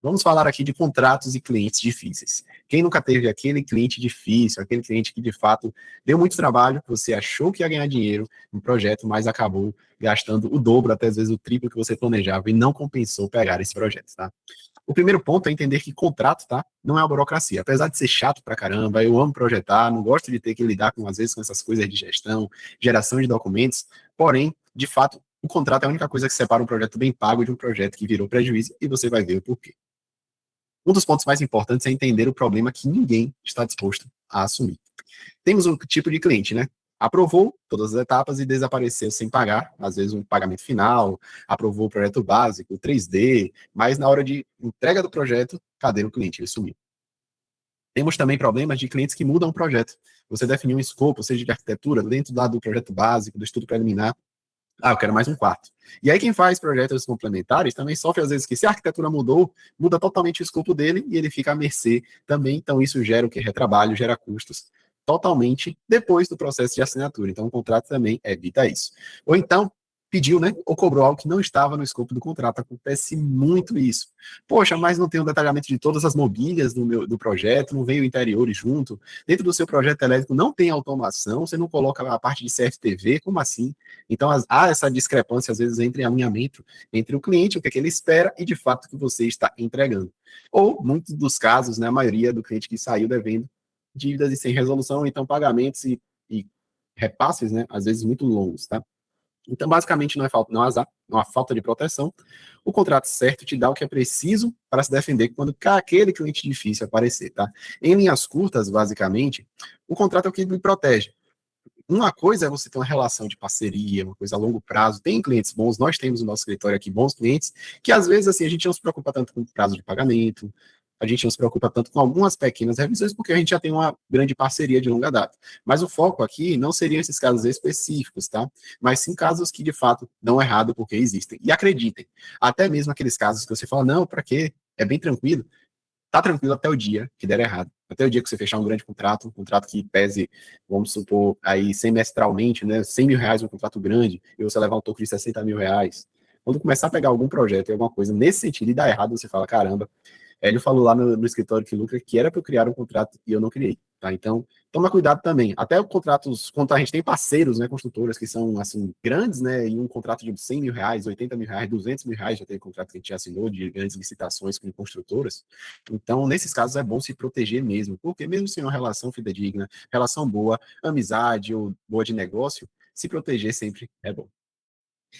Vamos falar aqui de contratos e clientes difíceis. Quem nunca teve aquele cliente difícil, aquele cliente que de fato deu muito trabalho, você achou que ia ganhar dinheiro no projeto, mas acabou gastando o dobro, até às vezes o triplo que você planejava e não compensou pegar esse projeto, tá? O primeiro ponto é entender que contrato, tá? Não é uma burocracia. Apesar de ser chato pra caramba, eu amo projetar, não gosto de ter que lidar com, às vezes, com essas coisas de gestão, geração de documentos, porém, de fato, o contrato é a única coisa que separa um projeto bem pago de um projeto que virou prejuízo e você vai ver o porquê. Um dos pontos mais importantes é entender o problema que ninguém está disposto a assumir. Temos um tipo de cliente, né? Aprovou todas as etapas e desapareceu sem pagar, às vezes um pagamento final, aprovou o projeto básico, 3D, mas na hora de entrega do projeto, cadê o cliente? Ele sumiu. Temos também problemas de clientes que mudam o projeto. Você definiu um escopo, seja de arquitetura, dentro do projeto básico, do estudo preliminar, eu quero mais um quarto. E aí quem faz projetos complementares também sofre às vezes que se a arquitetura mudou, muda totalmente o escopo dele e ele fica à mercê também. Então isso gera o que? Retrabalho, gera custos totalmente depois do processo de assinatura. Então o contrato também evita isso. Ou então pediu, né, ou cobrou algo que não estava no escopo do contrato. Acontece muito isso. Poxa, mas não tem um detalhamento de todas as mobílias do projeto, não veio interiores junto. Dentro do seu projeto elétrico não tem automação, você não coloca a parte de CFTV, como assim? Então, há essa discrepância, às vezes, entre alinhamento entre o cliente, o que, é que ele espera, e de fato o que você está entregando. Ou, muitos dos casos, né, a maioria do cliente que saiu devendo dívidas e sem resolução, então pagamentos e repasses, né, às vezes muito longos, tá? Então, basicamente, não é falta, não é azar, não há falta de proteção. O contrato certo te dá o que é preciso para se defender quando aquele cliente difícil aparecer, tá? Em linhas curtas, basicamente, o contrato é o que lhe protege. Uma coisa é você ter uma relação de parceria, uma coisa a longo prazo. Tem clientes bons, nós temos no nosso escritório aqui bons clientes, que às vezes assim, a gente não se preocupa tanto com o prazo de pagamento, a gente não se preocupa tanto com algumas pequenas revisões, porque a gente já tem uma grande parceria de longa data. Mas o foco aqui não seriam esses casos específicos, tá? Mas sim casos que de fato dão errado porque existem. E acreditem, até mesmo aqueles casos que você fala, não, para quê? É bem tranquilo, tá tranquilo até o dia que der errado. Até o dia que você fechar um grande contrato, um contrato que pese, vamos supor, aí semestralmente, né, R$ 100.000, um contrato grande, e você levar um toco de R$ 60.000. Quando começar a pegar algum projeto e alguma coisa nesse sentido e dar errado, você fala, caramba, ele falou lá no escritório que lucra que era para eu criar um contrato e eu não criei, tá? Então, toma cuidado também. Até contratos, quando a gente tem parceiros, né, construtoras que são, assim, grandes, né, e um contrato de R$ 100.000, R$ 80.000, R$ 200.000, já tem contrato que a gente já assinou de grandes licitações com construtoras. Então, nesses casos, é bom se proteger mesmo, porque mesmo sem uma relação fidedigna, relação boa, amizade ou boa de negócio, se proteger sempre é bom.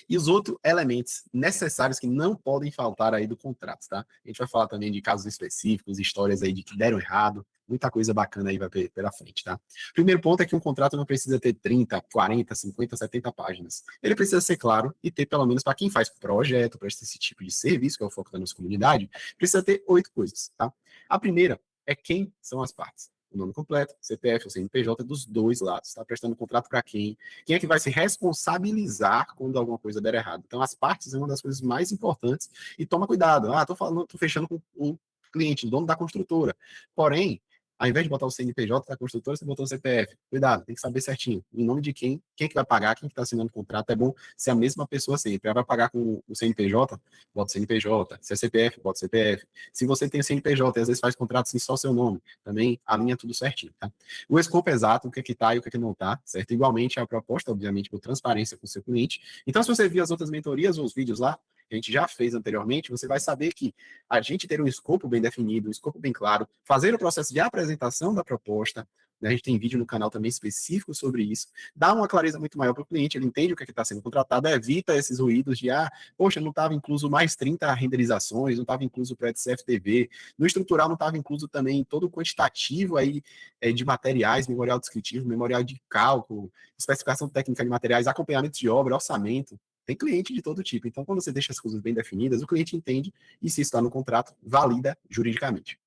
E os outros elementos necessários que não podem faltar aí do contrato, tá? A gente vai falar também de casos específicos, histórias aí de que deram errado, muita coisa bacana aí vai pela frente, tá? Primeiro ponto é que um contrato não precisa ter 30, 40, 50, 70 páginas. Ele precisa ser claro e ter, pelo menos para quem faz projeto, presta esse tipo de serviço, que é o foco da nossa comunidade, precisa ter 8 coisas, tá? A primeira é quem são as partes. O nome completo, CPF ou CNPJ dos dois lados. Está prestando contrato para quem? Quem é que vai se responsabilizar quando alguma coisa der errado? Então, as partes é uma das coisas mais importantes e toma cuidado. Tô falando, tô fechando com o cliente, o dono da construtora. Porém, ao invés de botar o CNPJ da construtora, você botou o CPF. Cuidado, tem que saber certinho. Em nome de quem é que vai pagar, quem que está assinando o contrato. É bom ser a mesma pessoa sempre. Ela vai pagar com o CNPJ, bota o CNPJ. Se é CPF, bota o CPF. Se você tem o CNPJ e às vezes faz contrato sem só seu nome, também alinha tudo certinho, tá? O escopo exato, o que é que tá e o que é que não tá, certo? Igualmente a proposta, obviamente, por transparência com o seu cliente. Então, se você viu as outras mentorias ou os vídeos lá, que a gente já fez anteriormente, você vai saber que a gente ter um escopo bem definido, um escopo bem claro, fazer o processo de apresentação da proposta, né? A gente tem vídeo no canal também específico sobre isso, dá uma clareza muito maior para o cliente, ele entende o que é está sendo contratado, evita esses ruídos de, poxa, não estava incluso mais 30 renderizações, não estava incluso o pré-CFTV, no estrutural não estava incluso também todo o quantitativo aí de materiais, memorial descritivo, memorial de cálculo, especificação técnica de materiais, acompanhamento de obra, orçamento. Tem cliente de todo tipo. Então, quando você deixa as coisas bem definidas, o cliente entende e, se está no contrato, valida juridicamente.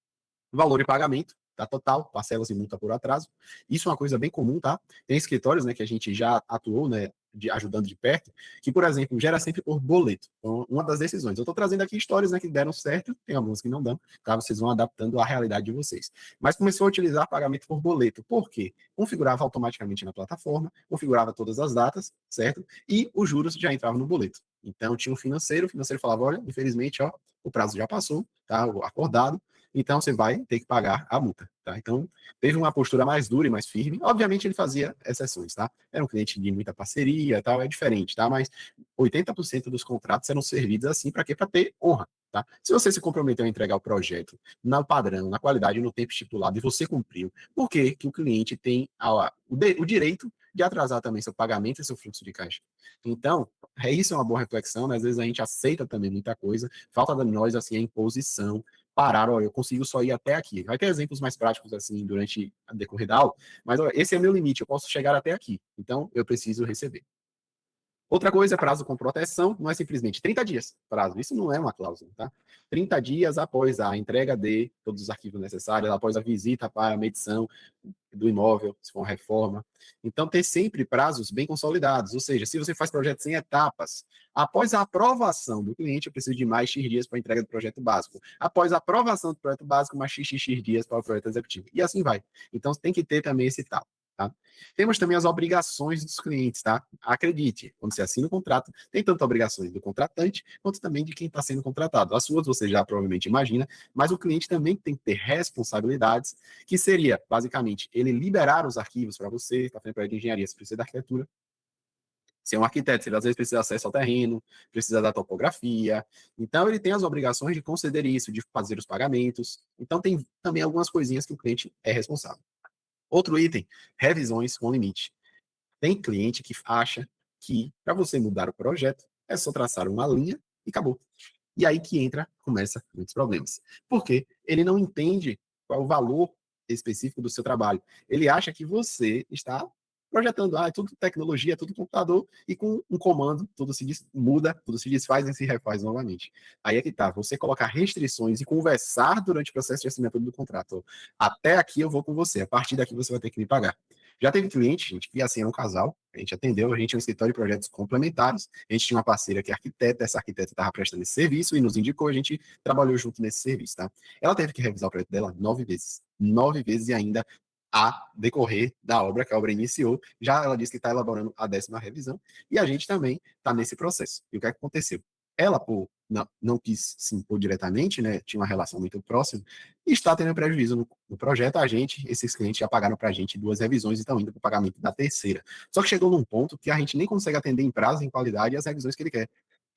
Valor e pagamento, tá total, parcelas e multa por atraso. Isso é uma coisa bem comum, tá? Tem escritórios, né, que a gente já atuou, né, ajudando de perto, que, por exemplo, gera sempre por boleto. Então, uma das decisões. Eu estou trazendo aqui histórias, né, que deram certo, tem algumas que não dão, tá? Vocês vão adaptando à realidade de vocês. Mas começou a utilizar pagamento por boleto. Por quê? Configurava automaticamente na plataforma, configurava todas as datas, certo? E os juros já entravam no boleto. Então, tinha um financeiro, o financeiro falava, olha, infelizmente, ó, o prazo já passou, tá, acordado, então você vai ter que pagar a multa, tá? Então, teve uma postura mais dura e mais firme. Obviamente, ele fazia exceções, tá? Era um cliente de muita parceria, tal, é diferente, tá? Mas 80% dos contratos eram servidos assim, para quê? Para ter honra, tá? Se você se comprometeu a entregar o projeto no padrão, na qualidade, no tempo estipulado, e você cumpriu, por que que o cliente tem o direito de atrasar também seu pagamento e seu fluxo de caixa? Então, isso é uma boa reflexão, né? Às vezes a gente aceita também muita coisa, falta de nós, assim, a imposição, parar, ó, eu consigo só ir até aqui. Vai ter exemplos mais práticos, assim, durante a decorrer da aula, mas ó, esse é meu limite, eu posso chegar até aqui, então eu preciso receber. Outra coisa, prazo com proteção, não é simplesmente 30 dias prazo, isso não é uma cláusula, tá? 30 dias após a entrega de todos os arquivos necessários, após a visita para a medição do imóvel, se for uma reforma. Então, ter sempre prazos bem consolidados, ou seja, se você faz projetos em etapas, após a aprovação do cliente, eu preciso de mais X dias para a entrega do projeto básico. Após a aprovação do projeto básico, mais X dias para o projeto executivo. E assim vai. Então, tem que ter também esse tal. Tá? Temos também as obrigações dos clientes, tá? Acredite, quando você assina o contrato, tem tanto obrigações do contratante, quanto também de quem está sendo contratado. As suas você já provavelmente imagina, mas o cliente também tem que ter responsabilidades, que seria, basicamente, ele liberar os arquivos para você, está fazendo projeto de engenharia, você precisa da arquitetura, ser um arquiteto, ele às vezes precisa de acesso ao terreno, precisa da topografia, então ele tem as obrigações de conceder isso, de fazer os pagamentos, então tem também algumas coisinhas que o cliente é responsável. Outro item, revisões com limite. Tem cliente que acha que para você mudar o projeto é só traçar uma linha e acabou. E aí que começa muitos problemas. Porque ele não entende qual é o valor específico do seu trabalho. Ele acha que você está projetando, é tudo tecnologia, é tudo computador, e com um comando tudo se muda, tudo se desfaz e se refaz novamente. Aí é que tá, você colocar restrições e conversar durante o processo de assinatura do contrato. Até aqui eu vou com você, a partir daqui você vai ter que me pagar. Já teve cliente, gente, que assim era um casal, a gente atendeu, a gente tinha um escritório de projetos complementares, a gente tinha uma parceira que é arquiteta, essa arquiteta estava prestando esse serviço e nos indicou, a gente trabalhou junto nesse serviço, tá? Ela teve que revisar o projeto dela 9 vezes e ainda a decorrer da obra, que a obra iniciou, já ela disse que está elaborando a 10ª revisão, e a gente também está nesse processo. E o que é que aconteceu? Ela, por não quis se impor diretamente, né, tinha uma relação muito próxima, e está tendo prejuízo no projeto, esses clientes já pagaram para a gente 2 revisões e estão indo para o pagamento da terceira. Só que chegou num ponto que a gente nem consegue atender em prazo, em qualidade, as revisões que ele quer.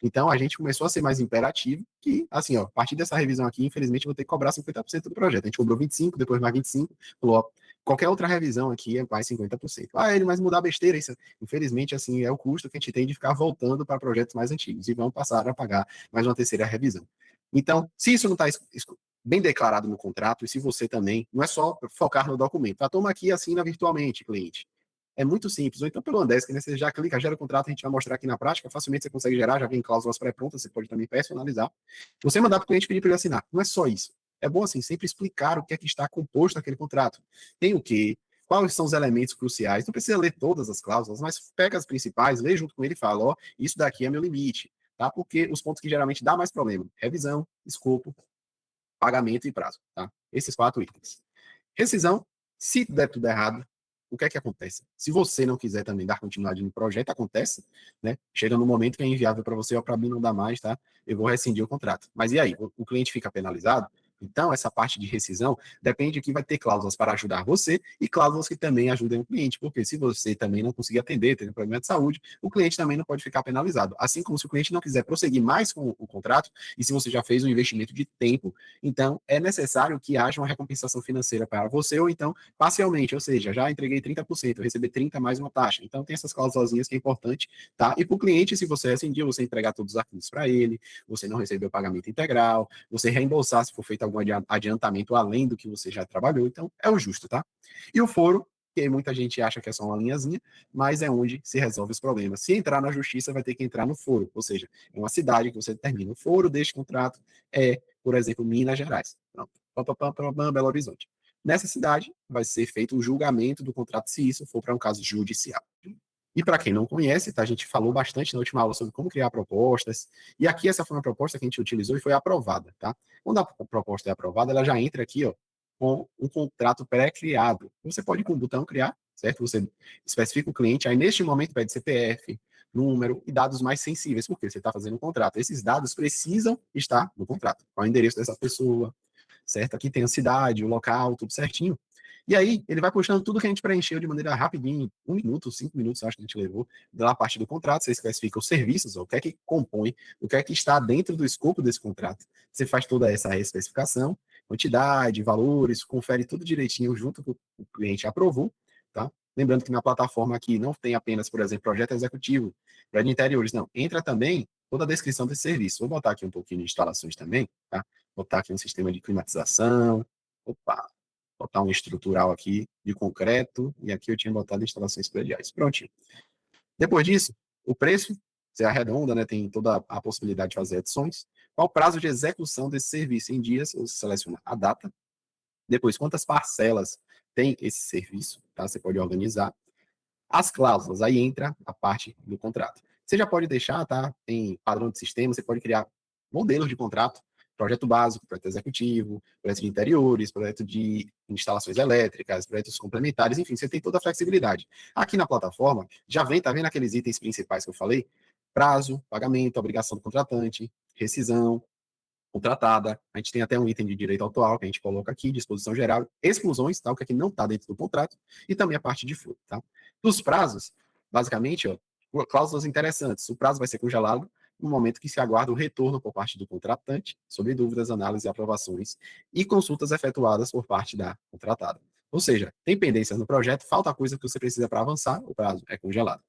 Então, a gente começou a ser mais imperativo, que, assim, ó, a partir dessa revisão aqui, infelizmente, eu vou ter que cobrar 50% do projeto. A gente cobrou 25%, depois mais 25%, falou, ó, qualquer outra revisão aqui é mais 50%. Ah, ele, mas mudar besteira, isso, infelizmente, assim, é o custo que a gente tem de ficar voltando para projetos mais antigos, e vão passar a pagar mais uma terceira revisão. Então, se isso não está bem declarado no contrato, e se você também, não é só focar no documento, tá, toma aqui, assina virtualmente, cliente. É muito simples. Ou então pelo Andesk, né? Você já clica, gera o contrato, a gente vai mostrar aqui na prática. Facilmente você consegue gerar, já vem cláusulas pré-prontas, você pode também personalizar. Você mandar para o cliente pedir para ele assinar. Não é só isso. É bom, assim, sempre explicar o que é que está composto naquele contrato. Tem o quê? Quais são os elementos cruciais? Não precisa ler todas as cláusulas, mas pega as principais, lê junto com ele e fala, ó, isso daqui é meu limite, tá? Porque os pontos que geralmente dá mais problema, revisão, escopo, pagamento e prazo, tá? Esses 4 itens. Rescisão, se der tudo errado, o que é que acontece? Se você não quiser também dar continuidade no projeto, acontece, né? Chega no momento que é inviável para você, ou para mim não dá mais, tá? Eu vou rescindir o contrato. Mas e aí? O cliente fica penalizado? Então, essa parte de rescisão depende que vai ter cláusulas para ajudar você e cláusulas que também ajudem o cliente, porque se você também não conseguir atender, ter um problema de saúde, o cliente também não pode ficar penalizado. Assim como se o cliente não quiser prosseguir mais com o contrato, e se você já fez um investimento de tempo, então é necessário que haja uma recompensação financeira para você, ou então parcialmente, ou seja, já entreguei 30%, eu receber 30% mais uma taxa. Então tem essas cláusulas que é importante, tá? E para o cliente, se você rescindir, você entregar todos os arquivos para ele, você não recebeu o pagamento integral, você reembolsar se for feito algum adiantamento além do que você já trabalhou, então é o justo, tá? E o foro, que muita gente acha que é só uma linhazinha, mas é onde se resolve os problemas. Se entrar na justiça, vai ter que entrar no foro, ou seja, é uma cidade que você determina. O foro deste contrato é, por exemplo, Minas Gerais. Pronto. Belo Horizonte. Nessa cidade, vai ser feito o julgamento do contrato, se isso for para um caso judicial. E para quem não conhece, tá, a gente falou bastante na última aula sobre como criar propostas, e aqui essa foi uma proposta que a gente utilizou e foi aprovada, tá? Quando a proposta é aprovada, ela já entra aqui, ó, com um contrato pré-criado. Você pode, com o botão criar, certo? Você especifica o cliente, aí neste momento pede CPF, número e dados mais sensíveis, porque você está fazendo um contrato. Esses dados precisam estar no contrato. Qual é o endereço dessa pessoa, certo? Aqui tem a cidade, o local, tudo certinho. E aí, ele vai puxando tudo que a gente preencheu de maneira rapidinho, 1 minuto, 5 minutos, acho que a gente levou, da parte do contrato, você especifica os serviços, o que é que compõe, o que é que está dentro do escopo desse contrato. Você faz toda essa especificação, quantidade, valores, confere tudo direitinho junto com o cliente aprovou, tá? Lembrando que na plataforma aqui não tem apenas, por exemplo, projeto executivo, projeto de interiores, não. Entra também toda a descrição desse serviço. Vou botar aqui um pouquinho de instalações também, tá? Botar aqui um sistema de climatização, opa, botar um estrutural aqui de concreto, e aqui eu tinha botado instalações prediais. Prontinho. Depois disso, o preço, você arredonda, né, tem toda a possibilidade de fazer adições. Qual o prazo de execução desse serviço em dias? Você seleciona a data. Depois, quantas parcelas tem esse serviço, tá? Você pode organizar. As cláusulas, aí entra a parte do contrato. Você já pode deixar, tá? Tem padrão de sistema, você pode criar modelos de contrato, projeto básico, projeto executivo, projeto de interiores, projeto de instalações elétricas, projetos complementares, enfim, você tem toda a flexibilidade. Aqui na plataforma, já vem, tá vendo aqueles itens principais que eu falei? Prazo, pagamento, obrigação do contratante, rescisão, contratada. A gente tem até um item de direito autoral que a gente coloca aqui, disposição geral, exclusões, tá? O que aqui não está dentro do contrato, e também a parte de fluxo, tá? Dos prazos, basicamente, ó, cláusulas interessantes. O prazo vai ser congelado no momento que se aguarda o retorno por parte do contratante sobre dúvidas, análises e aprovações e consultas efetuadas por parte da contratada. Ou seja, tem pendências no projeto, falta coisa que você precisa para avançar, o prazo é congelado.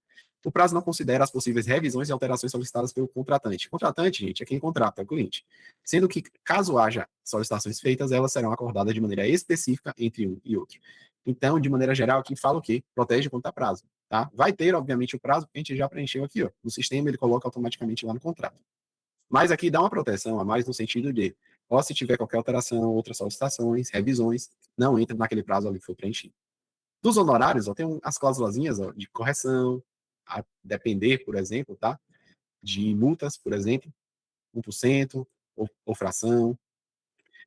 O prazo não considera as possíveis revisões e alterações solicitadas pelo contratante. O contratante, gente, é quem contrata, é o cliente. Sendo que, caso haja solicitações feitas, elas serão acordadas de maneira específica entre um e outro. Então, de maneira geral, aqui fala o quê? Protege contra prazo, tá? Vai ter, obviamente, o prazo que a gente já preencheu aqui, ó. No sistema, ele coloca automaticamente lá no contrato. Mas aqui dá uma proteção a mais no sentido de, ó, se tiver qualquer alteração, outras solicitações, revisões, não entra naquele prazo ali que foi preenchido. Dos honorários, ó, tem as cláusulazinhas, ó, de correção, a depender, por exemplo, tá? De multas, por exemplo, 1%, ou fração,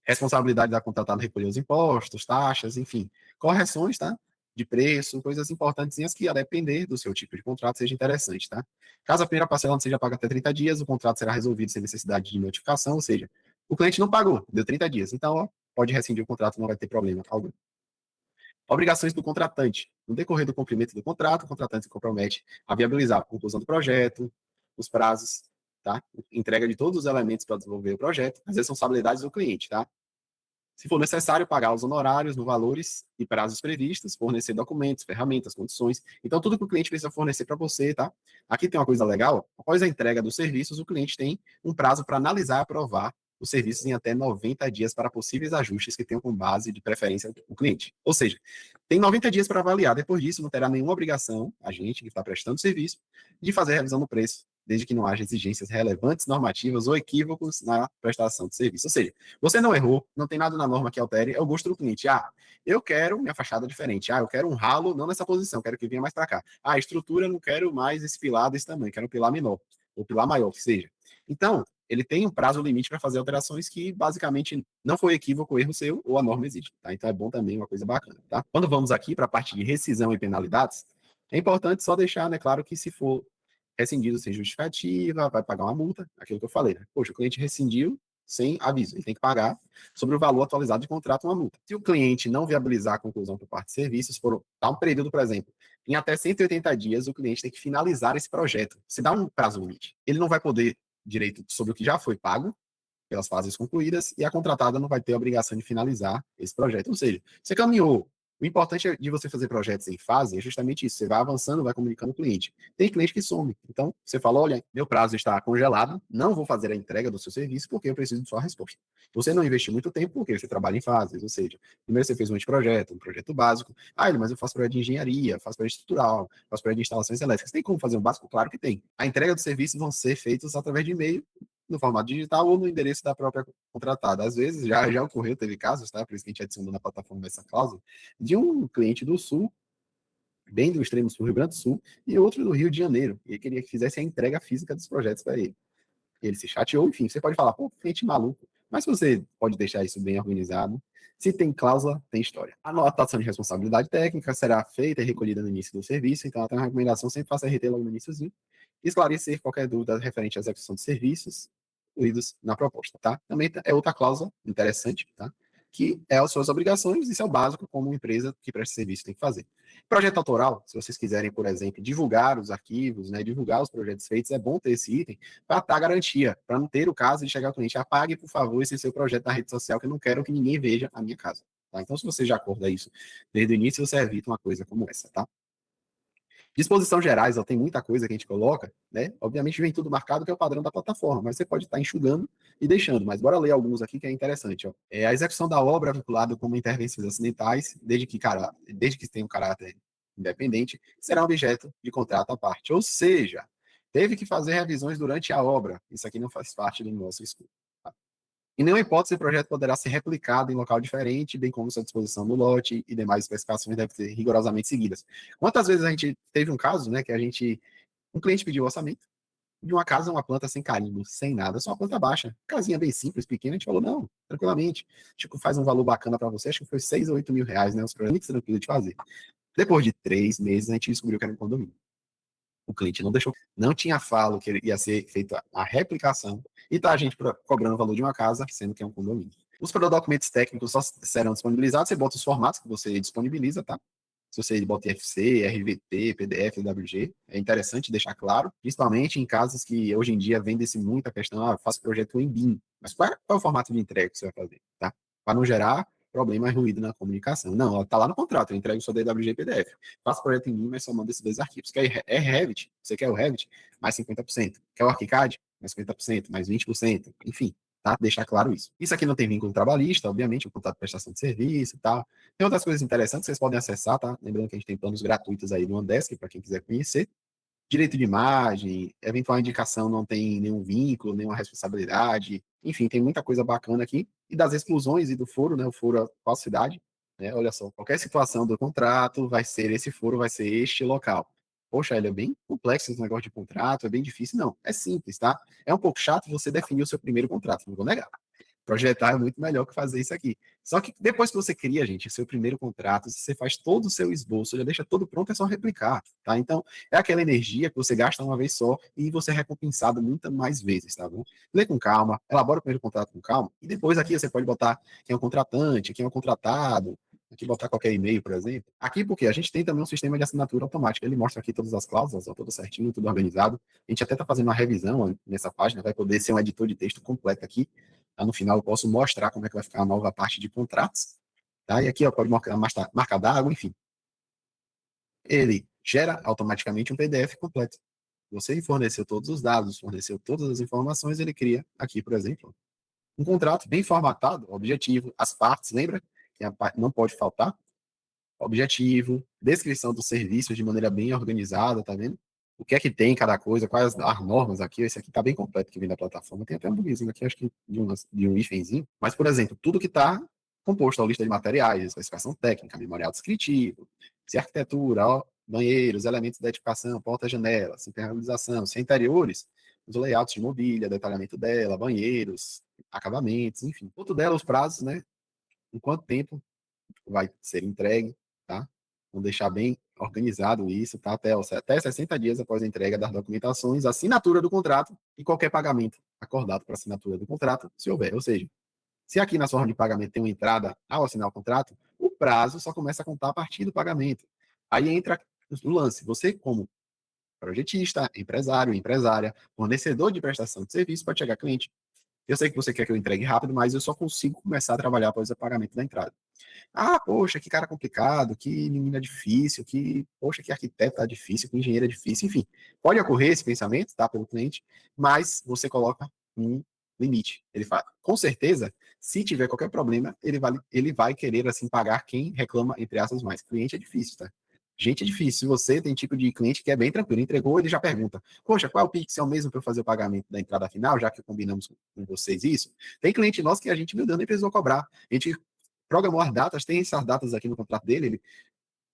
responsabilidade da contratada recolher os impostos, taxas, enfim, correções, tá? De preço, coisas importantezinhas que, a depender do seu tipo de contrato, seja interessante, tá? Caso a primeira parcela não seja paga até 30 dias, o contrato será resolvido sem necessidade de notificação, ou seja, o cliente não pagou, deu 30 dias, então, ó, pode rescindir o contrato, não vai ter problema algum. Obrigações do contratante. No decorrer do cumprimento do contrato, o contratante se compromete a viabilizar a conclusão do projeto, os prazos, tá? Entrega de todos os elementos para desenvolver o projeto, as responsabilidades do cliente, tá? Se for necessário, pagar os honorários no valores e prazos previstos, fornecer documentos, ferramentas, condições. Então, tudo que o cliente precisa fornecer para você, tá? Aqui tem uma coisa legal: após a entrega dos serviços, o cliente tem um prazo para analisar e aprovar os serviços em até 90 dias para possíveis ajustes que tenham como base de preferência o cliente. Ou seja, tem 90 dias para avaliar. Depois disso, não terá nenhuma obrigação, a gente que está prestando serviço, de fazer a revisão do preço, desde que não haja exigências relevantes, normativas ou equívocos na prestação de serviço. Ou seja, você não errou, não tem nada na norma que altere, é o gosto do cliente. Ah, eu quero minha fachada diferente. Ah, eu quero um ralo não nessa posição, quero que venha mais para cá. Ah, a estrutura eu não quero mais esse pilar desse tamanho, quero um pilar menor, ou pilar maior, que seja. Então, ele tem um prazo limite para fazer alterações que basicamente não foi equívoco, erro seu, ou a norma exige, tá? Então é bom também, uma coisa bacana, tá? Quando vamos aqui para a parte de rescisão e penalidades, é importante só deixar, né, claro que se for rescindido sem justificativa, vai pagar uma multa, aquilo que eu falei, né? Poxa, o cliente rescindiu sem aviso, ele tem que pagar sobre o valor atualizado de contrato uma multa. Se o cliente não viabilizar a conclusão por parte de serviços, por um período, por exemplo, em até 180 dias, o cliente tem que finalizar esse projeto. Se dá um prazo limite, ele não vai poder direito sobre o que já foi pago, pelas fases concluídas, e a contratada não vai ter a obrigação de finalizar esse projeto. Ou seja, você caminhou. O importante de você fazer projetos em fase é justamente isso. Você vai avançando, vai comunicando com o cliente. Tem cliente que some. Então, você fala, olha, meu prazo está congelado, não vou fazer a entrega do seu serviço porque eu preciso de sua resposta. Você não investiu muito tempo porque você trabalha em fases, ou seja, primeiro você fez um anteprojeto, um projeto básico. Ah, mas eu faço projeto de engenharia, faço projeto estrutural, faço projeto de instalações elétricas. Tem como fazer um básico? Claro que tem. A entrega dos serviços vão ser feitos através de e-mail, no formato digital ou no endereço da própria contratada. Às vezes, já ocorreu, teve casos, tá? Por isso que a gente adicionou na plataforma essa cláusula, de um cliente do Sul, bem do extremo sul, Rio Grande do Sul, e outro do Rio de Janeiro. E ele queria que fizesse a entrega física dos projetos para ele. Ele se chateou, enfim, você pode falar, pô, cliente maluco. Mas você pode deixar isso bem organizado. Se tem cláusula, tem história. A anotação de responsabilidade técnica será feita e recolhida no início do serviço, então ela tem uma recomendação, sempre faça RT logo no iníciozinho. esclarecer qualquer dúvida referente à execução de serviços incluídos na proposta, tá? Também é outra cláusula interessante, tá? Que é as suas obrigações, isso é o básico como uma empresa que presta serviço tem que fazer. Projeto autoral, se vocês quiserem, por exemplo, divulgar os arquivos, né, divulgar os projetos feitos, é bom ter esse item para dar garantia, para não ter o caso de chegar ao cliente, apague, por favor, esse seu projeto na rede social, que eu não quero que ninguém veja a minha casa. Tá? Então, se você já acorda isso desde o início, você evita uma coisa como essa, tá? Disposição gerais, ó, tem muita coisa que a gente coloca, né? Obviamente vem tudo marcado, que é o padrão da plataforma, mas você pode estar enxugando e deixando. Mas bora ler alguns aqui que é interessante. Ó. É a execução da obra vinculada como intervenções acidentais, desde que tenha um caráter independente, será objeto de contrato à parte. Ou seja, teve que fazer revisões durante a obra. Isso aqui não faz parte do nosso escopo. Tá? Em nenhuma hipótese, o projeto poderá ser replicado em local diferente, bem como sua disposição no lote e demais especificações devem ser rigorosamente seguidas. Quantas vezes a gente teve um caso, né, que um cliente pediu orçamento de uma casa, uma planta sem carimbo, sem nada, só uma planta baixa, casinha bem simples, pequena, a gente falou, não, tranquilamente, tipo, faz um valor bacana para você, acho que foi 6 ou 8 mil reais, né, os projetos muito tranquilo de fazer. Depois de 3 meses, a gente descobriu que era um condomínio. O cliente não deixou, não tinha falo que ia ser feita a replicação, e tá a gente cobrando o valor de uma casa, sendo que é um condomínio. Os documentos técnicos só serão disponibilizados, você bota os formatos que você disponibiliza, tá? Se você bota IFC, RVT, PDF, WG, é interessante deixar claro, principalmente em casos que hoje em dia vende-se muito a questão, faço projeto em BIM, mas qual é o formato de entrega que você vai fazer, tá? Para não gerar problema e ruído na comunicação. Não, ela está lá no contrato, eu entrego só DWG e PDF. Faço projeto em BIM, mas só mando esses 2 arquivos. Quer Revit? Você quer o Revit? Mais 50%. Quer o ArchiCAD? Mais 50%, mais 20%, enfim, tá? Deixar claro isso. Isso aqui não tem vínculo trabalhista, obviamente, o contrato de prestação de serviço e tal. Tem outras coisas interessantes que vocês podem acessar, tá? Lembrando que a gente tem planos gratuitos aí no Andesk, para quem quiser conhecer. Direito de imagem, eventual indicação não tem nenhum vínculo, nenhuma responsabilidade, enfim, tem muita coisa bacana aqui. E das exclusões e do foro, né? O foro é falsidade, né? Olha só, qualquer situação do contrato esse foro vai ser este local. Poxa, ele é bem complexo esse negócio de contrato, é bem difícil. Não, é simples, tá? É um pouco chato você definir o seu primeiro contrato, não vou negar. Projetar é muito melhor que fazer isso aqui. Só que depois que você cria, gente, o seu primeiro contrato, você faz todo o seu esboço, já deixa todo pronto, é só replicar, tá? Então, é aquela energia que você gasta uma vez só e você é recompensado muitas mais vezes, tá bom? Lê com calma, elabora o primeiro contrato com calma, e depois aqui você pode botar quem é o contratante, quem é o contratado, aqui botar qualquer e-mail, por exemplo. Aqui porque a gente tem também um sistema de assinatura automática, ele mostra aqui todas as cláusulas, ó, tudo certinho, tudo organizado. A gente até está fazendo uma revisão ó, nessa página, vai poder ser um editor de texto completo aqui. Tá? No final eu posso mostrar como é que vai ficar a nova parte de contratos. Tá? E aqui ó, pode marcar d'água, enfim. Ele gera automaticamente um PDF completo. Você forneceu todos os dados, forneceu todas as informações, ele cria aqui, por exemplo, um contrato bem formatado, objetivo, as partes, lembra? Que não pode faltar. Objetivo, descrição dos serviços de maneira bem organizada, tá vendo? O que é que tem cada coisa, quais as normas aqui, esse aqui tá bem completo que vem da plataforma, tem até um bugzinho aqui, acho que de um hífenzinho, mas, por exemplo, tudo que está composto, a lista de materiais, especificação técnica, memorial descritivo, se arquitetura, ó, banheiros, elementos de edificação, porta-janela, se impermeabilização, se interiores, os layouts de mobília, detalhamento dela, banheiros, acabamentos, enfim. Tudo dela, os prazos, né? Em quanto tempo vai ser entregue, tá? Vamos deixar bem organizado isso, tá? Até 60 dias após a entrega das documentações, assinatura do contrato e qualquer pagamento acordado para assinatura do contrato, se houver. Ou seja, se aqui na forma de pagamento tem uma entrada ao assinar o contrato, o prazo só começa a contar a partir do pagamento. Aí entra o lance. Você, como projetista, empresário, empresária, fornecedor de prestação de serviço, pode chegar cliente. Eu sei que você quer que eu entregue rápido, mas eu só consigo começar a trabalhar após o pagamento da entrada. Ah, poxa, que cara complicado, que menina difícil, poxa, que arquiteto tá difícil, que engenheiro é difícil, enfim. Pode ocorrer esse pensamento, tá, pelo cliente, mas você coloca um limite. Ele fala, com certeza, se tiver qualquer problema, ele vai querer, assim, pagar quem reclama, entre aspas, mais. Cliente é difícil, tá? Gente, é difícil. Se você tem tipo de cliente que é bem tranquilo, entregou, ele já pergunta, poxa, qual é o pixel mesmo para eu fazer o pagamento da entrada final, já que combinamos com vocês isso? Tem cliente nosso que a gente, meu Deus, nem precisou cobrar. A gente programou as datas, tem essas datas aqui no contrato dele, ele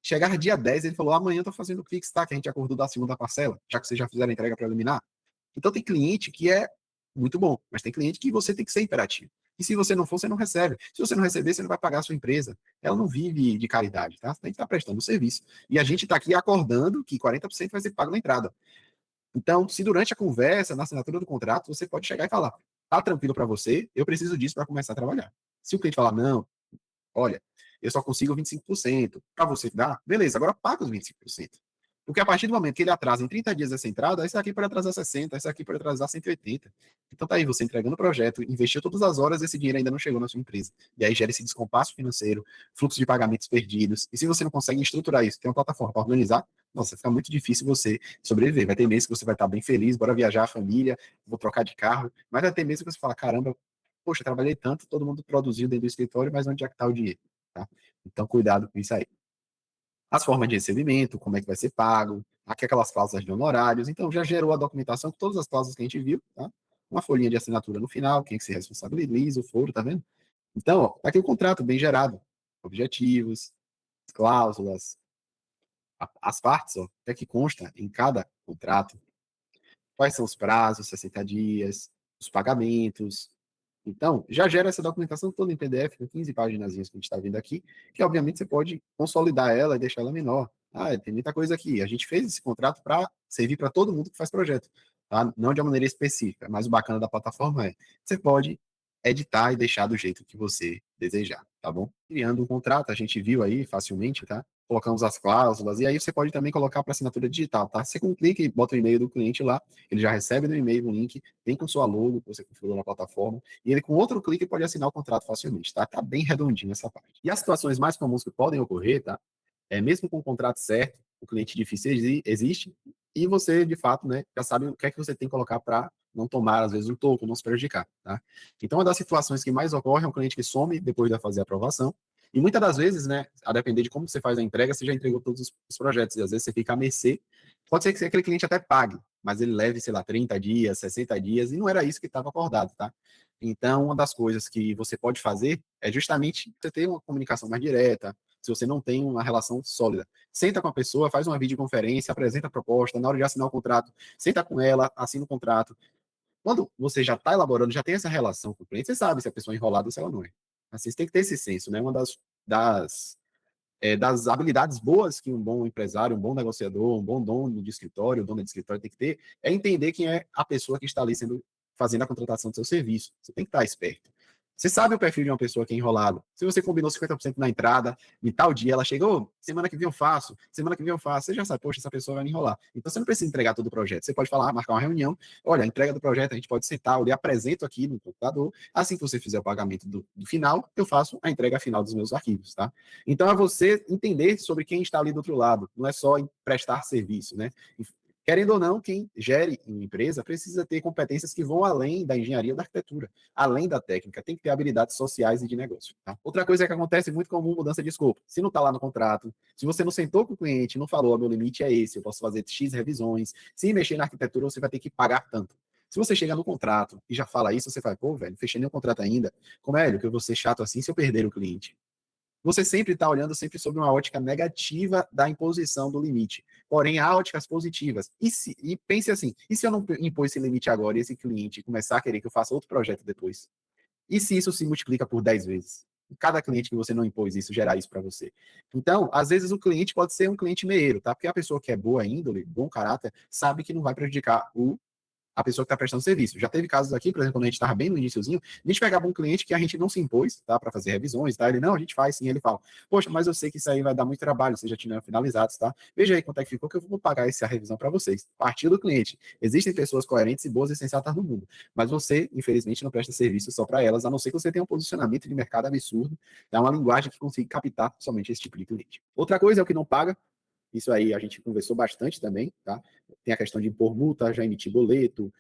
chegar dia 10, ele falou, amanhã eu tô fazendo o Pix, tá? Que a gente acordou da segunda parcela, já que vocês já fizeram a entrega preliminar. Então tem cliente que é muito bom, mas tem cliente que você tem que ser imperativo. E se você não for, você não recebe. Se você não receber, você não vai pagar a sua empresa. Ela não vive de caridade, tá? Você tem que estar prestando serviço. E a gente está aqui acordando que 40% vai ser pago na entrada. Então, se durante a conversa, na assinatura do contrato, você pode chegar e falar, tá tranquilo para você, eu preciso disso para começar a trabalhar. Se o cliente falar, não, olha, eu só consigo 25%, para você dar, beleza, agora paga os 25%. Porque a partir do momento que ele atrasa em 30 dias essa entrada, esse aqui pode atrasar 60, esse aqui pode atrasar 180. Então tá aí, você entregando o projeto, investiu todas as horas, esse dinheiro ainda não chegou na sua empresa. E aí gera esse descompasso financeiro, fluxo de pagamentos perdidos. E se você não consegue estruturar isso, tem uma plataforma para organizar, nossa, fica muito difícil você sobreviver. Vai ter meses que você vai estar bem feliz, bora viajar a família, vou trocar de carro, mas vai ter meses que você fala, caramba, poxa, eu trabalhei tanto, todo mundo produziu dentro do escritório, mas onde é que está o dinheiro? Tá? Então, cuidado com isso aí. As formas de recebimento, como é que vai ser pago, aqui aquelas cláusulas de honorários. Então, já gerou a documentação com todas as cláusulas que a gente viu, tá? Uma folhinha de assinatura no final, quem é que se responsabiliza, o foro, tá vendo? Então, ó, tá aqui o contrato bem gerado. Objetivos, cláusulas, as partes, ó, o que é que consta em cada contrato, quais são os prazos, 60 dias, os pagamentos. Então, já gera essa documentação toda em PDF, com 15 páginas que a gente está vendo aqui, que obviamente você pode consolidar ela e deixar ela menor. Ah, tem muita coisa aqui. A gente fez esse contrato para servir para todo mundo que faz projeto, tá? Não de uma maneira específica, mas o bacana da plataforma é, você pode editar e deixar do jeito que você desejar, tá bom? Criando um contrato, a gente viu aí facilmente, tá? Colocamos as cláusulas, e aí você pode também colocar para assinatura digital, tá? Você com um clique, bota o e-mail do cliente lá, ele já recebe no e-mail um link, vem com sua logo, que você configurou na plataforma, e ele com outro clique pode assinar o contrato facilmente, tá? Tá bem redondinho essa parte. E as situações mais comuns que podem ocorrer, tá? É mesmo com o contrato certo, o cliente difícil existe, e você, de fato, né, já sabe o que é que você tem que colocar para não tomar, às vezes, um toco, não se prejudicar, tá? Então, uma das situações que mais ocorre é um cliente que some depois de fazer a aprovação, e muitas das vezes, né, a depender de como você faz a entrega, você já entregou todos os projetos, e às vezes você fica a mercê. Pode ser que aquele cliente até pague, mas ele leve, sei lá, 30 dias, 60 dias, e não era isso que estava acordado, tá? Então, uma das coisas que você pode fazer é justamente você ter uma comunicação mais direta, se você não tem uma relação sólida. Senta com a pessoa, faz uma videoconferência, apresenta a proposta, na hora de assinar o contrato, senta com ela, assina o contrato. Quando você já está elaborando, já tem essa relação com o cliente, você sabe se a pessoa é enrolada ou se ela não é. Assim, você tem que ter esse senso, né? Uma das habilidades boas que um bom empresário, um bom negociador, um bom dono de escritório, dono de escritório tem que ter, é entender quem é a pessoa que está ali fazendo a contratação do seu serviço. Você tem que estar esperto. Você sabe o perfil de uma pessoa que é enrolado. Se você combinou 50% na entrada, e tal dia ela chegou, semana que vem eu faço, semana que vem eu faço, você já sabe, poxa, essa pessoa vai me enrolar. Então você não precisa entregar todo o projeto. Você pode falar, marcar uma reunião, olha, a entrega do projeto, a gente pode sentar, eu lhe apresento aqui no computador, assim que você fizer o pagamento do final, eu faço a entrega final dos meus arquivos, tá? Então é você entender sobre quem está ali do outro lado, não é só prestar serviço, né? Querendo ou não, quem gere uma empresa precisa ter competências que vão além da engenharia ou da arquitetura, além da técnica, tem que ter habilidades sociais e de negócio. Tá? Outra coisa que acontece muito comum, mudança de escopo. Se não está lá no contrato, se você não sentou com o cliente, não falou, meu limite é esse, eu posso fazer X revisões, se mexer na arquitetura, você vai ter que pagar tanto. Se você chega no contrato e já fala isso, você fala, pô, velho, fechei nem o contrato ainda, como é, que eu vou ser chato assim se eu perder o cliente? Você sempre está olhando sempre sobre uma ótica negativa da imposição do limite. Porém, há óticas positivas. E pense assim, e se eu não impor esse limite agora e esse cliente começar a querer que eu faça outro projeto depois? E se isso se multiplica por 10 vezes? Cada cliente que você não impôs isso, gerar isso para você. Então, às vezes o cliente pode ser um cliente meieiro, tá? Porque a pessoa que é boa índole, bom caráter, sabe que não vai prejudicar a pessoa que está prestando serviço. Já teve casos aqui, por exemplo, quando a gente estava bem no iníciozinho, a gente pegava um cliente que a gente não se impôs, tá, para fazer revisões, tá? Ele, não, a gente faz sim, ele fala, poxa, mas eu sei que isso aí vai dar muito trabalho, vocês já tinham finalizados, tá? Veja aí quanto é que ficou, que eu vou pagar essa revisão para vocês. Partiu do cliente. Existem pessoas coerentes e boas e sensatas no mundo, mas você, infelizmente, não presta serviço só para elas, a não ser que você tenha um posicionamento de mercado absurdo, é uma linguagem que consiga captar somente esse tipo de cliente. Outra coisa é o que não paga. Isso aí a gente conversou bastante também, tá? Tem a questão de impor multa, já emitir boleto,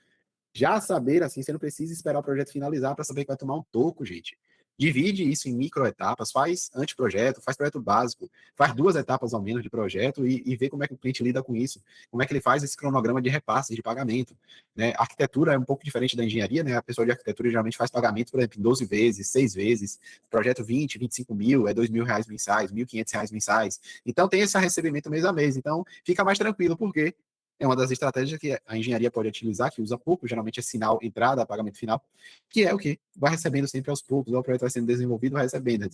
já saber, assim, você não precisa esperar o projeto finalizar para saber que vai tomar um toco, gente. Divide isso em micro etapas, faz anteprojeto, faz projeto básico, faz 2 etapas ao menos de projeto e vê como é que o cliente lida com isso, como é que ele faz esse cronograma de repasse, de pagamento. Né? A arquitetura é um pouco diferente da engenharia, né? A pessoa de arquitetura geralmente faz pagamento, por exemplo, em 12 vezes, 6 vezes, projeto 20, 25 mil, é R$ 2.000 mensais, R$ 1.500 mensais. Então tem esse recebimento mês a mês. Então fica mais tranquilo, por quê? É uma das estratégias que a engenharia pode utilizar, que usa pouco, geralmente é sinal, entrada, pagamento final, que é o quê? Vai recebendo sempre aos poucos, o projeto vai sendo desenvolvido, vai recebendo.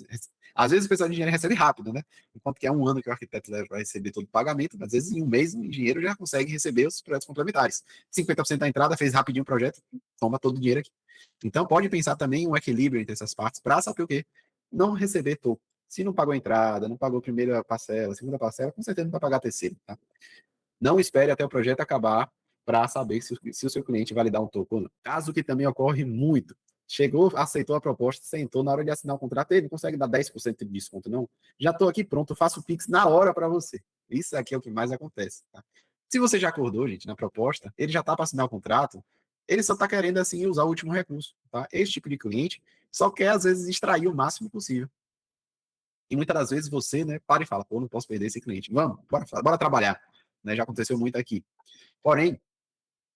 Às vezes o pessoal de engenharia recebe rápido, né? Enquanto que é um ano que o arquiteto leva para receber todo o pagamento, às vezes em um mês o engenheiro já consegue receber os projetos complementares. 50% da entrada, fez rapidinho o projeto, toma todo o dinheiro aqui. Então pode pensar também um equilíbrio entre essas partes para saber o quê? Não receber pouco. Se não pagou a entrada, não pagou a primeira parcela, a segunda parcela, com certeza não vai pagar a terceira, tá? Não espere até o projeto acabar para saber se o seu cliente vai lhe dar um toco ou não. Caso que também ocorre muito. Chegou, aceitou a proposta, sentou, na hora de assinar o contrato, ele não consegue dar 10% de desconto, não. Já estou aqui pronto, faço o Pix na hora para você. Isso aqui é o que mais acontece. Tá? Se você já acordou, gente, na proposta, ele já está para assinar o contrato, ele só está querendo, assim, usar o último recurso. Tá? Esse tipo de cliente só quer, às vezes, extrair o máximo possível. E muitas das vezes você, né, para e fala, pô, não posso perder esse cliente. Vamos, bora trabalhar. Né? Já aconteceu muito aqui. Porém,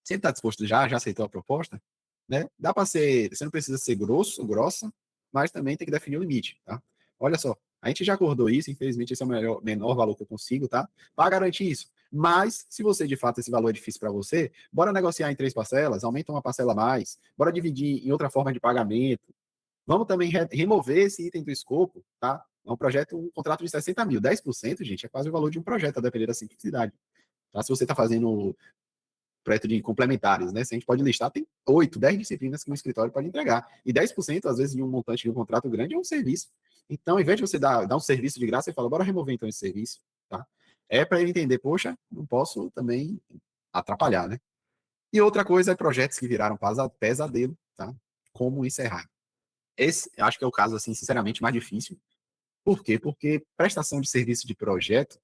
se ele está disposto já aceitou a proposta, né? Dá para ser, você não precisa ser grossa, mas também tem que definir o limite, tá? Olha só, a gente já acordou isso, infelizmente esse é o menor valor que eu consigo, tá? Para garantir isso. Mas, se você de fato esse valor é difícil para você, bora negociar em 3 parcelas, aumenta uma parcela a mais, bora dividir em outra forma de pagamento. Vamos também remover esse item do escopo, tá? É um projeto, um contrato de 60 mil, 10%, gente, é quase o valor de um projeto, a depender da simplicidade. Tá? Se você está fazendo projeto de complementares, né? Se a gente pode listar, tem 8, 10 disciplinas que um escritório pode entregar. E 10%, às vezes, de um montante de um contrato grande é um serviço. Então, ao invés de você dar um serviço de graça, você fala, bora remover então esse serviço, tá? É para ele entender, poxa, não posso também atrapalhar, né? E outra coisa é projetos que viraram pesadelo, tá? Como encerrar. Esse, acho que é o caso, assim, sinceramente, mais difícil. Por quê? Porque prestação de serviço de projeto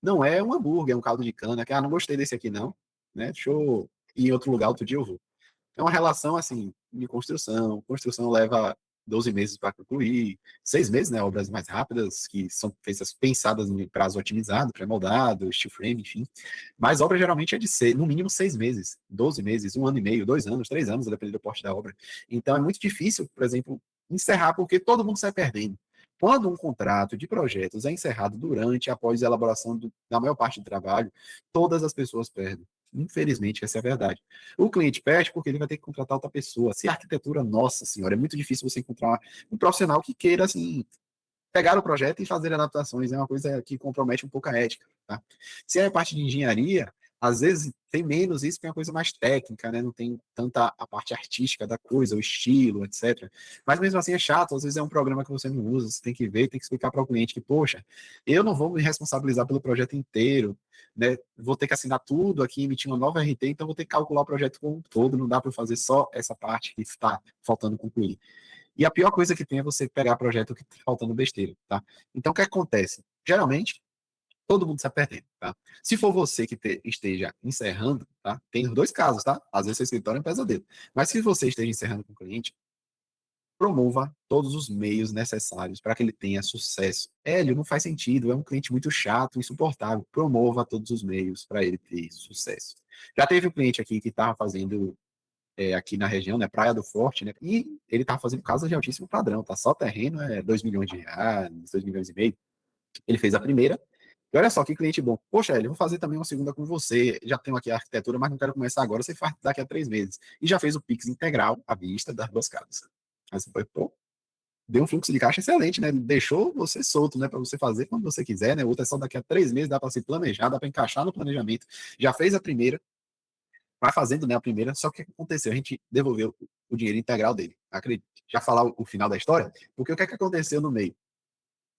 não é um hambúrguer, é um caldo de cana, que, não gostei desse aqui não, né? Deixa eu ir em outro lugar, outro dia eu vou. É uma relação, assim, de construção. Construção leva 12 meses para concluir, 6 meses, né? Obras mais rápidas, que são feitas, pensadas em prazo otimizado, pré-moldado, steel frame, enfim. Mas obra geralmente é de ser, no mínimo 6 meses, 12 meses, 1 ano e meio, 2 anos, 3 anos, dependendo do porte da obra. Então é muito difícil, por exemplo, encerrar, porque todo mundo sai perdendo. Quando um contrato de projetos é encerrado durante e após a elaboração da maior parte do trabalho, todas as pessoas perdem. Infelizmente, essa é a verdade. O cliente perde porque ele vai ter que contratar outra pessoa. Se a arquitetura, nossa senhora, é muito difícil você encontrar um profissional que queira, assim, pegar o projeto e fazer adaptações, é uma coisa que compromete um pouco a ética, tá? Se é a parte de engenharia, às vezes tem menos isso, que é uma coisa mais técnica, né? Não tem tanta a parte artística da coisa, o estilo, etc. Mas mesmo assim é chato, às vezes é um programa que você não usa, você tem que ver, tem que explicar para o cliente que, poxa, eu não vou me responsabilizar pelo projeto inteiro, né? Vou ter que assinar tudo aqui, emitir uma nova RT, então vou ter que calcular o projeto como um todo, não dá para fazer só essa parte que está faltando concluir. E a pior coisa que tem é você pegar projeto que tá faltando besteira, tá? Então, o que acontece? Geralmente, todo mundo está perdendo, tá? Se for você que esteja encerrando, tá? Tem os dois casos, tá? Às vezes seu escritório é um pesadelo. Mas se você esteja encerrando com o cliente, promova todos os meios necessários para que ele tenha sucesso. Hélio, não faz sentido, é um cliente muito chato, insuportável. Promova todos os meios para ele ter sucesso. Já teve um cliente aqui que estava fazendo aqui na região, né, Praia do Forte, né, e ele estava fazendo casas de altíssimo padrão, tá? Só terreno é 2 milhões de reais, 2 milhões e meio. Ele fez a primeira, e olha só que cliente bom. Poxa, ele, vou fazer também uma segunda com você. Já tenho aqui a arquitetura, mas não quero começar agora, você faz daqui a 3 meses. E já fez o Pix integral à vista das duas casas. Aí você foi, pô, deu um fluxo de caixa excelente, né? Deixou você solto, né? Para você fazer quando você quiser, né? Outra é só daqui a 3 meses, dá para se planejar, dá para encaixar no planejamento. Já fez a primeira, vai fazendo, né, a primeira, só que o que aconteceu? A gente devolveu o dinheiro integral dele. Acredite. Já falar o final da história? Porque o que é que aconteceu no meio?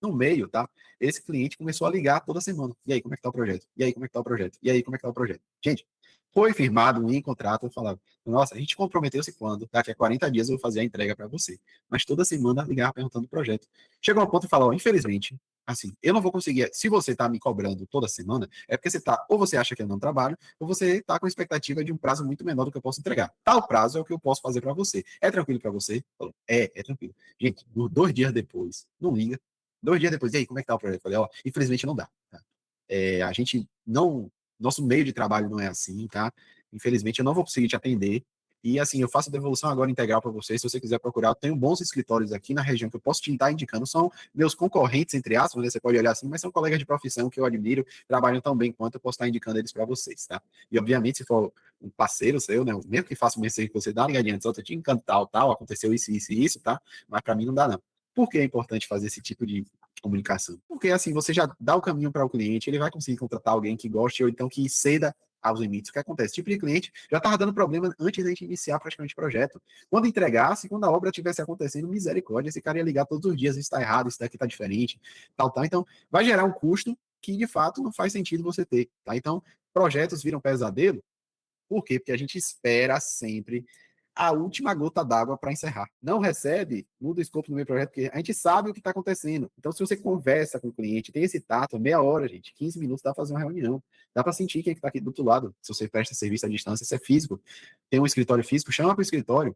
No meio, tá? Esse cliente começou a ligar toda semana. E aí, como é que tá o projeto? E aí, como é que tá o projeto? E aí, como é que tá o projeto? Gente, foi firmado em contrato, eu falava, nossa, a gente comprometeu-se quando? Daqui a 40 dias eu vou fazer a entrega para você. Mas toda semana ligar perguntando o projeto. Chegou ao ponto e falou, infelizmente, assim, eu não vou conseguir, se você tá me cobrando toda semana, é porque você tá, ou você acha que eu não trabalho, ou você tá com expectativa de um prazo muito menor do que eu posso entregar. Tal prazo é o que eu posso fazer para você. É tranquilo para você? Falou, é tranquilo. Gente, 2 dias depois, não liga, 2 dias depois, e aí, como é que tá o projeto? Eu falei, ó, infelizmente não dá. Tá? A gente não, nosso meio de trabalho não é assim, tá? Infelizmente eu não vou conseguir te atender. E assim, eu faço devolução agora integral para você. Se você quiser procurar, eu tenho bons escritórios aqui na região que eu posso te estar indicando. São meus concorrentes, entre aspas, né? Você pode olhar assim, mas são colegas de profissão que eu admiro, trabalham tão bem quanto eu posso estar indicando eles para vocês, tá? E obviamente, se for um parceiro seu, né? Mesmo que faça um mensagem que você dá uma ligadinha antes, eu te encanto, tal, aconteceu isso e isso, tá? Mas para mim não dá, não. Por que é importante fazer esse tipo de comunicação? Porque assim, você já dá o caminho para o cliente, ele vai conseguir contratar alguém que goste ou então que ceda aos limites. O que acontece? Tipo de cliente já estava dando problema antes da gente iniciar praticamente o projeto. Quando entregasse, quando a obra estivesse acontecendo, misericórdia, esse cara ia ligar todos os dias, isso está errado, isso daqui está diferente, tal. Então, vai gerar um custo que, de fato, não faz sentido você ter, tá? Então, projetos viram pesadelo. Por quê? Porque a gente espera sempre a última gota d'água para encerrar. Não recebe, muda o escopo do meu projeto, porque a gente sabe o que está acontecendo. Então, se você conversa com o cliente, tem esse tato, meia hora, gente, 15 minutos, dá para fazer uma reunião. Dá para sentir quem está aqui do outro lado. Se você presta serviço à distância, isso é físico. Tem um escritório físico, chama para o escritório.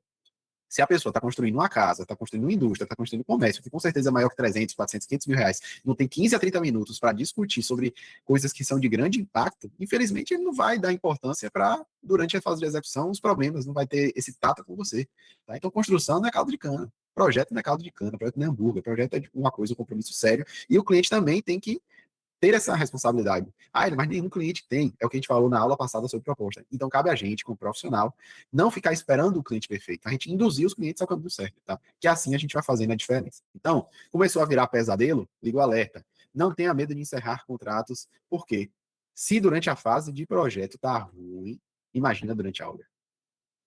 Se a pessoa está construindo uma casa, está construindo uma indústria, está construindo um comércio, que com certeza é maior que 300, 400, 500 mil reais, não tem 15 a 30 minutos para discutir sobre coisas que são de grande impacto, infelizmente ele não vai dar importância para, durante a fase de execução, os problemas, não vai ter esse tato com você. Tá? Então, construção não é caldo de cana, projeto não é caldo de cana, projeto não é hambúrguer, projeto é uma coisa, um compromisso sério, e o cliente também tem que ter essa responsabilidade. Mas nenhum cliente tem. É o que a gente falou na aula passada sobre proposta. Então, cabe a gente, como profissional, não ficar esperando o cliente perfeito. A gente induzir os clientes ao caminho certo, tá? Que assim a gente vai fazendo a diferença. Então, começou a virar pesadelo, liga o alerta. Não tenha medo de encerrar contratos, porque se durante a fase de projeto tá ruim, imagina durante a obra.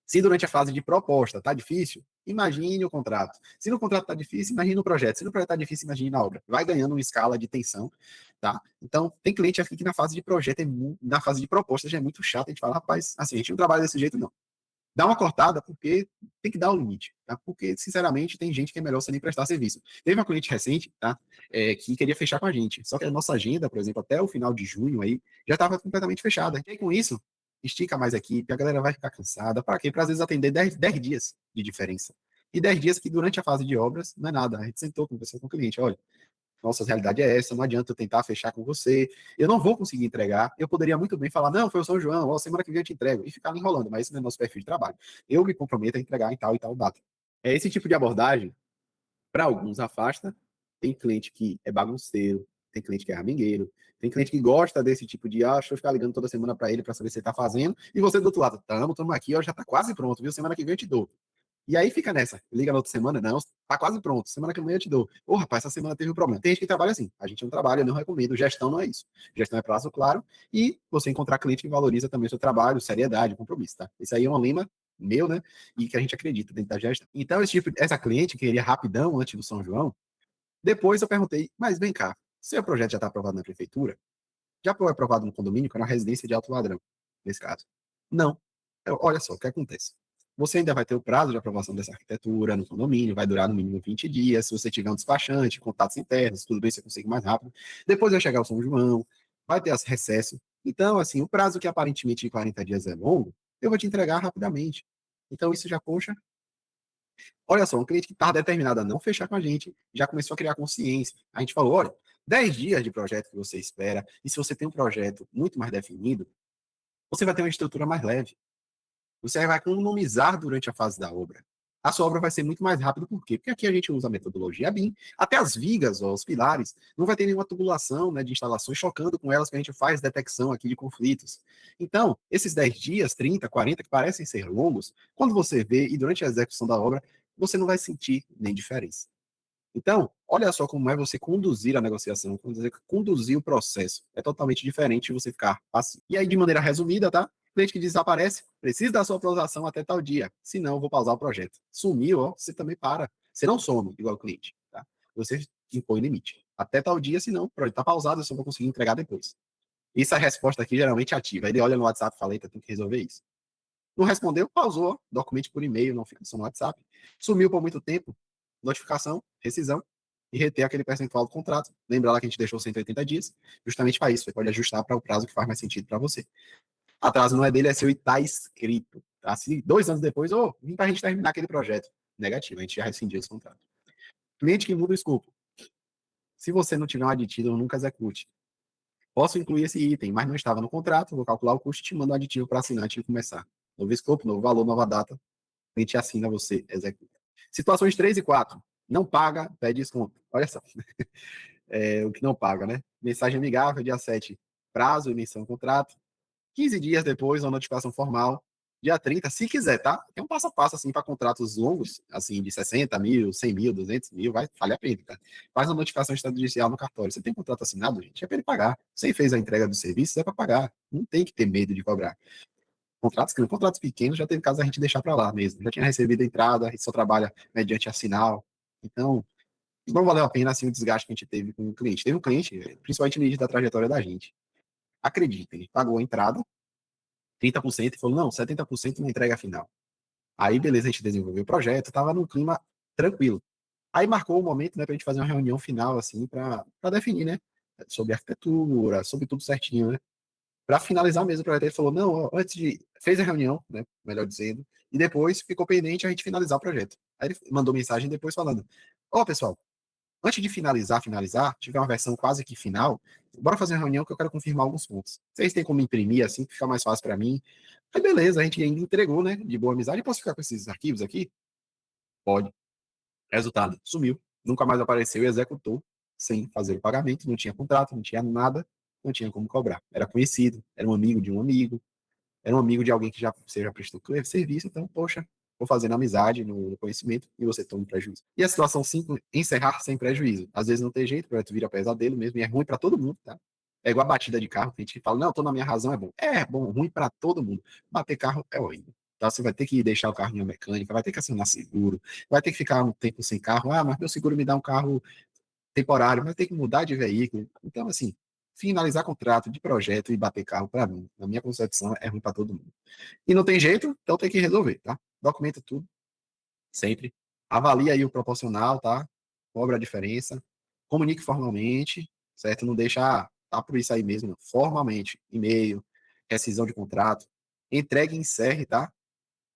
Se durante a fase de proposta está difícil, imagine o contrato. Se no contrato está difícil, imagine o projeto. Se no projeto está difícil, imagine na obra. Vai ganhando uma escala de tensão, tá? Então, tem cliente aqui que na fase de projeto, na fase de proposta já é muito chato. A gente fala, rapaz, assim, a gente não trabalha desse jeito, não. Dá uma cortada, porque tem que dar o limite, tá? Porque, sinceramente, tem gente que é melhor você nem prestar serviço. Teve uma cliente recente, tá? Que queria fechar com a gente. Só que a nossa agenda, por exemplo, até o final de junho aí, já estava completamente fechada. E aí, com isso, estica mais a equipe, a galera vai ficar cansada. Para quê? Para às vezes atender 10 dias de diferença. E 10 dias que durante a fase de obras não é nada. A gente sentou, conversou com o cliente, olha, nossa realidade é essa, não adianta eu tentar fechar com você, eu não vou conseguir entregar, eu poderia muito bem falar, não, foi o São João, ó, semana que vem eu te entrego, e ficar enrolando, mas esse não é nosso perfil de trabalho. Eu me comprometo a entregar em tal e tal data. É esse tipo de abordagem, para alguns afasta, tem cliente que é bagunceiro, tem cliente que é ramingueiro, tem cliente que gosta desse tipo de, deixa eu ficar ligando toda semana para ele para saber se ele tá fazendo, e você do outro lado, estamos aqui, ó, já tá quase pronto, viu, semana que vem eu te dou. E aí fica nessa. Liga na outra semana, não, tá quase pronto. Semana que vem eu te dou. Rapaz, essa semana teve um problema. Tem gente que trabalha assim. A gente não trabalha, eu não recomendo. Gestão não é isso. Gestão é prazo claro e você encontrar cliente que valoriza também o seu trabalho, seriedade, compromisso, tá? Isso aí é um lema meu, né? E que a gente acredita dentro da gestão. Então, essa cliente queria rapidão antes do São João. Depois eu perguntei, mas vem cá, seu projeto já está aprovado na prefeitura? Já foi aprovado no condomínio, que é uma residência de alto padrão, nesse caso? Não. Olha só, o que acontece? Você ainda vai ter o prazo de aprovação dessa arquitetura no condomínio, vai durar no mínimo 20 dias. Se você tiver um despachante, contatos internos, tudo bem, você consegue mais rápido. Depois vai chegar o São João, vai ter as recesso. Então, assim, o prazo que aparentemente de 40 dias é longo, eu vou te entregar rapidamente. Então, isso já, poxa, olha só, um cliente que estava determinado a não fechar com a gente, já começou a criar consciência. A gente falou, olha, 10 dias de projeto que você espera, e se você tem um projeto muito mais definido, você vai ter uma estrutura mais leve. Você vai economizar durante a fase da obra. A sua obra vai ser muito mais rápida, por quê? Porque aqui a gente usa a metodologia BIM, até as vigas, ó, os pilares, não vai ter nenhuma tubulação, né, de instalações chocando com elas, que a gente faz detecção aqui de conflitos. Então, esses 10 dias, 30, 40, que parecem ser longos, quando você vê e durante a execução da obra, você não vai sentir nem diferença. Então, olha só como é você conduzir a negociação, conduzir o processo. É totalmente diferente de você ficar passivo. E aí, de maneira resumida, tá? Cliente que desaparece, precisa da sua aprovação até tal dia. Senão, eu vou pausar o projeto. Sumiu, ó, você também para. Você não some igual o cliente, tá? Você impõe limite. Até tal dia, senão, o projeto está pausado, eu só vou conseguir entregar depois. Isso é a resposta aqui geralmente ativa. Ele olha no WhatsApp e fala, eita, tem que resolver isso. Não respondeu, pausou, documente por e-mail, não fica só no WhatsApp. Sumiu por muito tempo, notificação, rescisão, e reter aquele percentual do contrato. Lembra lá que a gente deixou 180 dias, justamente para isso. Você pode ajustar para o prazo que faz mais sentido para você. Atraso não é dele, é seu e está escrito. Tá? Se 2 anos depois, vim para a gente terminar aquele projeto. Negativo, a gente já rescindiu esse contrato. Cliente que muda o escopo. Se você não tiver um aditivo, nunca execute. Posso incluir esse item, mas não estava no contrato, vou calcular o custo e te mando um aditivo para assinar antes de começar. Novo escopo, novo valor, nova data, cliente assina, você executa. Situações 3 e 4. Não paga, pede desconto. Olha só. O que não paga, né? Mensagem amigável, dia 7, prazo, emissão do contrato. 15 dias depois, uma notificação formal. Dia 30, se quiser, tá? Tem um passo a passo, assim, para contratos longos, assim, de 60 mil, 100 mil, 200 mil, vale a pena, tá? Faz uma notificação extrajudicial no cartório. Você tem contrato assinado, gente? É para ele pagar. Você fez a entrega do serviço, é para pagar. Não tem que ter medo de cobrar. Contratos pequenos já teve caso a gente deixar para lá mesmo. Já tinha recebido a entrada, a gente só trabalha mediante assinal. Então, não valeu a pena, assim, o desgaste que a gente teve com o cliente. Teve um cliente, principalmente no início da trajetória da gente. Acredita, ele pagou a entrada, 30%, e falou, não, 70% na entrega final. Aí, beleza, a gente desenvolveu o projeto, tava num clima tranquilo. Aí marcou o momento, né, pra gente fazer uma reunião final, assim, para definir, né, sobre arquitetura, sobre tudo certinho, né, para finalizar mesmo o projeto. Ele falou, não, ó, antes de, fez a reunião, né, melhor dizendo, e depois ficou pendente a gente finalizar o projeto. Aí ele mandou mensagem depois falando, ó, pessoal, antes de finalizar, tiver uma versão quase que final, bora fazer uma reunião que eu quero confirmar alguns pontos. Vocês têm como imprimir assim, que fica mais fácil para mim? Aí beleza, a gente ainda entregou, né, de boa amizade. Posso ficar com esses arquivos aqui? Pode. Resultado, sumiu. Nunca mais apareceu e executou sem fazer o pagamento, não tinha contrato, não tinha nada, não tinha como cobrar. Era conhecido, era um amigo de um amigo, era um amigo de alguém que já seja prestou serviço, então, poxa, vou fazendo amizade no conhecimento e você toma um prejuízo. E a situação 5, encerrar sem prejuízo. Às vezes não tem jeito, o projeto vira pesadelo mesmo, e é ruim para todo mundo, tá? É igual a batida de carro, tem gente que fala, não, tô na minha razão, é bom. É bom, ruim para todo mundo. Bater carro é horrível. Tá? Você vai ter que deixar o carro em uma mecânica, vai ter que assinar seguro, vai ter que ficar um tempo sem carro. Ah, mas meu seguro me dá um carro temporário, mas tem que mudar de veículo. Então, assim, finalizar contrato de projeto e bater carro, para mim, na minha concepção, é ruim para todo mundo. E não tem jeito, então tem que resolver, tá? Documenta tudo, sempre. Avalia aí o proporcional, tá? Cobra a diferença. Comunique formalmente, certo? Não deixa, tá por isso aí mesmo, formalmente. E-mail, rescisão de contrato. Entregue e encerre, tá?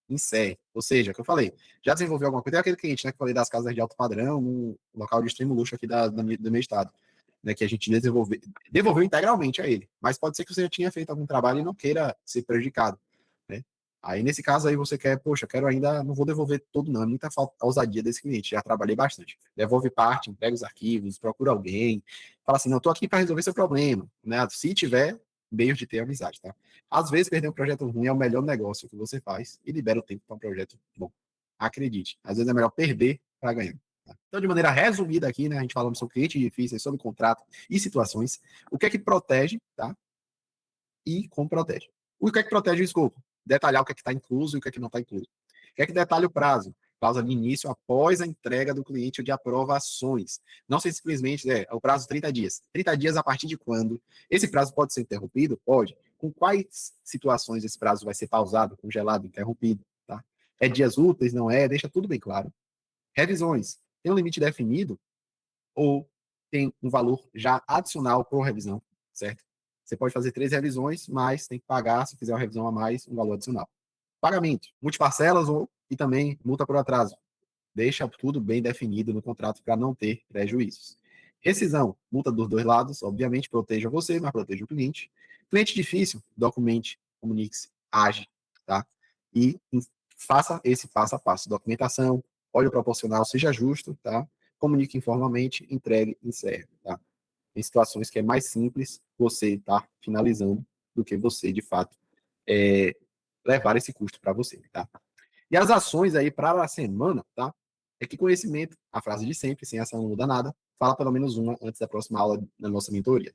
Encerre. Ou seja, o que eu falei, já desenvolveu alguma coisa? Tem aquele cliente, né, que eu falei das casas de alto padrão, no local de extremo luxo aqui do meu estado, né, que a gente devolveu integralmente a ele. Mas pode ser que você já tinha feito algum trabalho e não queira ser prejudicado, né? Aí, nesse caso aí, você quer, poxa, quero ainda, não vou devolver todo não, é muita falta, a ousadia desse cliente, já trabalhei bastante. Devolve parte, entrega os arquivos, procura alguém, fala assim, não, estou aqui para resolver seu problema, né? Se tiver, meios de ter amizade, tá? Às vezes, perder um projeto ruim é o melhor negócio que você faz e libera o tempo para um projeto bom. Acredite, às vezes é melhor perder para ganhar. Tá? Então, de maneira resumida aqui, né, a gente falando sobre clientes difíceis, sobre contrato e situações, o que é que protege, tá? E como protege. O que é que protege o escopo? Detalhar o que é que está incluso e o que é que não está incluso. O que é que detalha o prazo? Causa de início após a entrega do cliente de aprovações. Não simplesmente, o prazo 30 dias. 30 dias a partir de quando? Esse prazo pode ser interrompido? Pode. Com quais situações esse prazo vai ser pausado, congelado, interrompido? Tá? É dias úteis? Não é? Deixa tudo bem claro. Revisões. Tem um limite definido ou tem um valor já adicional por revisão, certo? Você pode fazer 3 revisões, mas tem que pagar, se fizer uma revisão a mais, um valor adicional. Pagamento, multiparcelas ou e também multa por atraso. Deixa tudo bem definido no contrato para não ter prejuízos. Rescisão, multa dos dois lados, obviamente, proteja você, mas proteja o cliente. Cliente difícil, documente, comunique-se, age, tá? E faça esse passo a passo. Documentação, óleo proporcional, seja justo, tá? Comunique informalmente, entregue, encerre, tá? Em situações que é mais simples você tá finalizando do que você, de fato, é, levar esse custo para você, tá? E as ações aí para a semana, tá? É que conhecimento, a frase de sempre, sem ação não muda nada, fala pelo menos uma antes da próxima aula da nossa mentoria.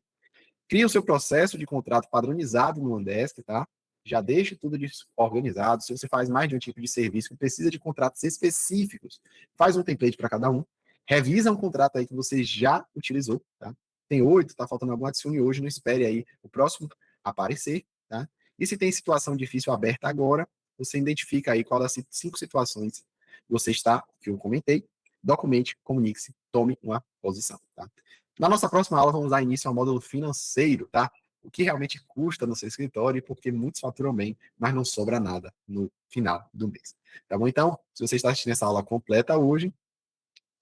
Cria o seu processo de contrato padronizado no Andesk, tá? Já deixe tudo organizado. Se você faz mais de um tipo de serviço que precisa de contratos específicos, faz um template para cada um. Revisa um contrato aí que você já utilizou, tá? Tem 8, tá faltando algum, adicione hoje, não espere aí o próximo aparecer, tá? E se tem situação difícil aberta agora, você identifica aí qual das 5 situações você está, que eu comentei, documente, comunique-se, tome uma posição, tá? Na nossa próxima aula, vamos dar início ao módulo financeiro, tá? O que realmente custa no seu escritório, porque muitos faturam bem, mas não sobra nada no final do mês. Tá bom? Então, se você está assistindo essa aula completa hoje,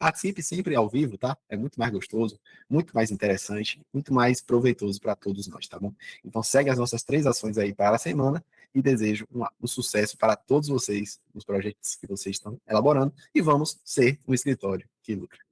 Participe sempre ao vivo, tá? É muito mais gostoso, muito mais interessante, muito mais proveitoso para todos nós, tá bom? Então segue as nossas 3 ações aí para a semana e desejo um sucesso para todos vocês nos projetos que vocês estão elaborando e vamos ser um escritório que lucra.